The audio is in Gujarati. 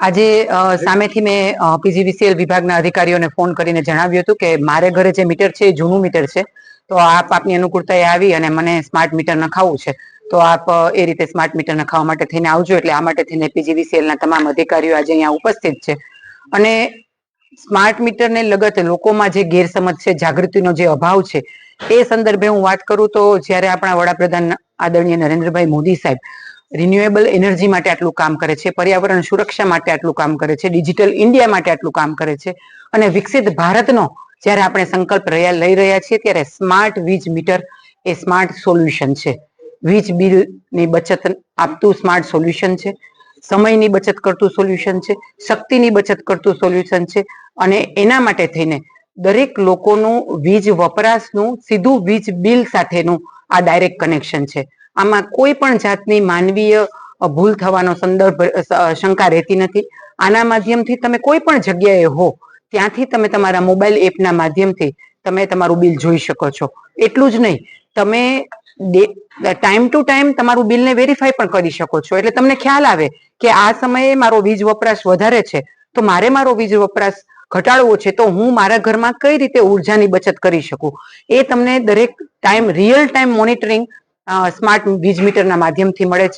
આજે સામેથી મેં પીજીવીસીએલ વિભાગના અધિકારીઓને ફોન કરીને જણાવ્યું હતું કે મારે ઘરે જે મીટર છે એ જૂનું મીટર છે, તો આપની અનુકૂળતાએ આવી અને મને સ્માર્ટ મીટર નખાવવું છે, તો આપ એ રીતે સ્માર્ટ મીટર નખાવવા માટે થઈને આવજો. એટલે આ માટે થઈને પીજીવીસીએલના તમામ અધિકારીઓ આજે અહીંયા ઉપસ્થિત છે. અને સ્માર્ટ મીટરને લગત લોકોમાં જે ગેરસમજ છે, જાગૃતિનો જે અભાવ છે, એ સંદર્ભે હું વાત કરું તો જ્યારે આપણા વડાપ્રધાન આદરણીય નરેન્દ્રભાઈ મોદી સાહેબ રિન્યુએબલ એનર્જી માટે આટલું કામ કરે છે, પર્યાવરણ સુરક્ષા માટે આટલું કામ કરે છે, ડિજિટલ ઇન્ડિયા માટે આટલું કામ કરે છે, અને વિકસિત ભારતનો જ્યારે આપણે સંકલ્પ લઈ રહ્યા છીએ, ત્યારે સ્માર્ટ વીજ મીટર એ સ્માર્ટ સોલ્યુશન છે. વીજ બિલની બચત આપતું સ્માર્ટ સોલ્યુશન છે, સમયની બચત કરતું સોલ્યુશન છે, શક્તિની બચત કરતું સોલ્યુશન છે. અને એના માટે થઈને દરેક લોકોનું વીજ વપરાશનું સીધું વીજ બિલ સાથેનું આ ડાયરેક્ટ કનેક્શન છે. આમાં કોઈ પણ જાતની માનવીય ભૂલ થવાનો શંકા રહેતી નથી. આના માધ્યમથી તમે કોઈ પણ જગ્યાએ હો ત્યાંથી તમે તમારા મોબાઈલ એપના માધ્યમથી તમે તમારું બિલ જોઈ શકો છો. એટલું જ નહીં, તમે ટાઈમ ટુ ટાઈમ તમારું બિલને વેરીફાઈ પણ કરી શકો છો. એટલે તમને ખ્યાલ આવે કે આ સમયે મારો વીજ વપરાશ વધારે છે, તો મારે મારો વીજ વપરાશ ઘટાડવો છે, તો હું મારા ઘરમાં કઈ રીતે ઉર્જાની બચત કરી શકું, એ તમને દરેક time real time monitoring smart વીજ મીટરના માધ્યમથી મળે છે.